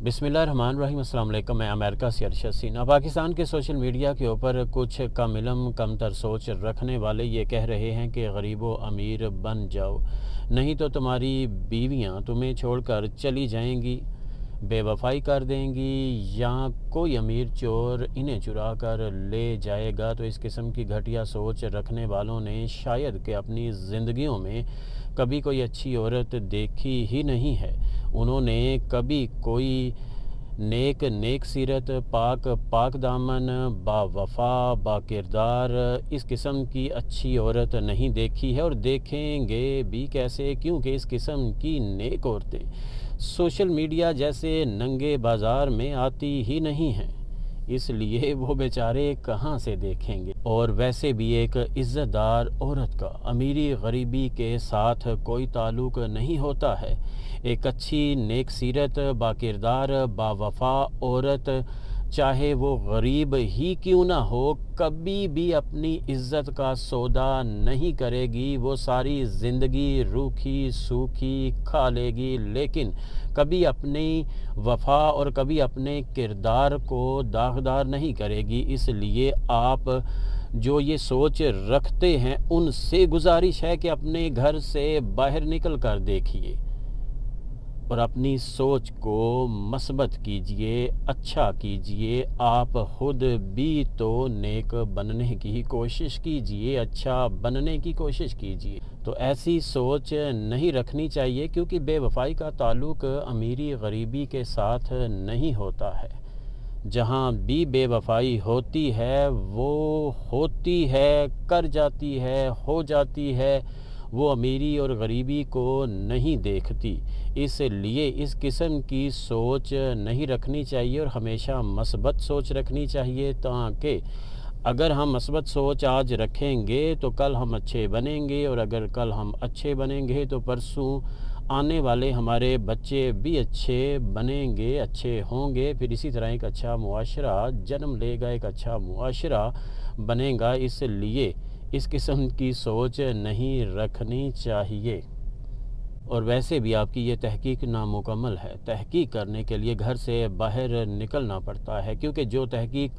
बिस्मिल्लाहिर्रहमानिर्रहीम। अस्सलाम वालेकुम। मैं अमेरिका से अरशद सीना। पाकिस्तान के सोशल मीडिया के ऊपर कुछ कम इल्म कमतर सोच रखने वाले ये कह रहे हैं कि गरीबो अमीर बन जाओ, नहीं तो तुम्हारी बीवियां तुम्हें छोड़कर चली जाएंगी, बेवफाई कर देंगी, या कोई अमीर चोर इन्हें चुरा कर ले जाएगा। तो इस किस्म की घटिया सोच रखने वालों ने शायद कि अपनी ज़िंदगियों में कभी कोई अच्छी औरत देखी ही नहीं है। उन्होंने कभी कोई नेक सीरत, पाक दामन, बावफा, बाकिरदार इस किस्म की अच्छी औरत नहीं देखी है, और देखेंगे भी कैसे, क्योंकि इस किस्म की नेक औरतें सोशल मीडिया जैसे नंगे बाज़ार में आती ही नहीं हैं। इसलिए वो बेचारे कहाँ से देखेंगे। और वैसे भी एक इज़्ज़तदार औरत का अमीरी गरीबी के साथ कोई ताल्लुक़ नहीं होता है। एक अच्छी नेक सीरत, बाकिरदार, बावफा औरत चाहे वो गरीब ही क्यों ना हो, कभी भी अपनी इज़्ज़त का सौदा नहीं करेगी। वो सारी ज़िंदगी रूखी सूखी खा लेगी, लेकिन कभी अपनी वफ़ा और कभी अपने किरदार को दागदार नहीं करेगी। इसलिए आप जो ये सोच रखते हैं, उनसे गुजारिश है कि अपने घर से बाहर निकल कर देखिए और अपनी सोच को मस्बत कीजिए, अच्छा कीजिए। आप खुद भी तो नेक बनने की कोशिश कीजिए, अच्छा बनने की कोशिश कीजिए। तो ऐसी सोच नहीं रखनी चाहिए, क्योंकि बेवफाई का ताल्लुक़ अमीरी गरीबी के साथ नहीं होता है। जहाँ भी बेवफाई होती है वो होती है, कर जाती है, हो जाती है, वो अमीरी और गरीबी को नहीं देखती। इसलिए इस किस्म की सोच नहीं रखनी चाहिए और हमेशा मस्बत सोच रखनी चाहिए, ताकि अगर हम मस्बत सोच आज रखेंगे तो कल हम अच्छे बनेंगे, और अगर कल हम अच्छे बनेंगे तो परसों आने वाले हमारे बच्चे भी अच्छे बनेंगे, अच्छे होंगे। फिर इसी तरह एक अच्छा मुआशरा जन्म लेगा, एक अच्छा मुआशरा बनेगा। इसलिए इस किस्म की सोच नहीं रखनी चाहिए। और वैसे भी आपकी ये तहकीक नामुकम्मल है। तहकीक करने के लिए घर से बाहर निकलना पड़ता है, क्योंकि जो तहकीक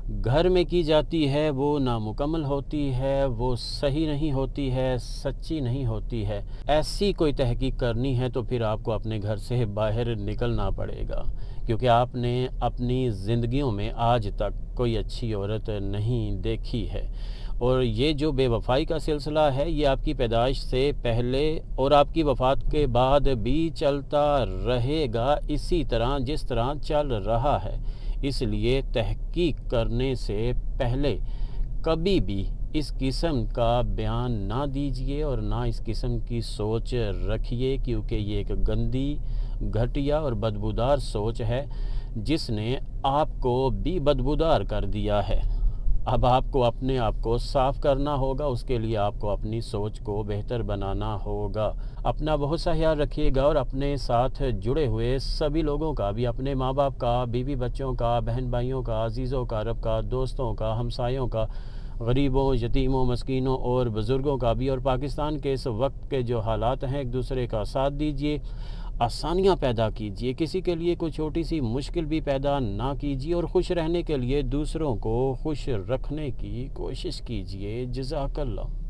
घर में की जाती है वो नामुकम्मल होती है, वो सही नहीं होती है, सच्ची नहीं होती है। ऐसी कोई तहकीक करनी है तो फिर आपको अपने घर से बाहर निकलना पड़ेगा, क्योंकि आपने अपनी ज़िंदगियों में आज तक कोई अच्छी औरत नहीं देखी है। और ये जो बेवफाई का सिलसिला है, ये आपकी पैदाइश से पहले और आपकी वफ़ात के बाद भी चलता रहेगा, इसी तरह जिस तरह चल रहा है। इसलिए तहकीक करने से पहले कभी भी इस किस्म का बयान ना दीजिए और ना इस किस्म की सोच रखिए, क्योंकि ये एक गंदी, घटिया और बदबूदार सोच है, जिसने आपको भी बदबूदार कर दिया है। अब आपको अपने आप को साफ़ करना होगा, उसके लिए आपको अपनी सोच को बेहतर बनाना होगा। अपना बहुत सा ख्याल रखिएगा, और अपने साथ जुड़े हुए सभी लोगों का भी, अपने माँ बाप का, बीवी बच्चों का, बहन भाइयों का, अजीज़ों का, रब का, दोस्तों का, हमसायों का, गरीबों, यतीमों, मस्कीनों और बुज़ुर्गों का भी। और पाकिस्तान के इस वक्त के जो हालात हैं, एक दूसरे का साथ दीजिए, आसानियाँ पैदा कीजिए, किसी के लिए कोई छोटी सी मुश्किल भी पैदा ना कीजिए, और खुश रहने के लिए दूसरों को खुश रखने की कोशिश कीजिए। जज़ाकल्लाह।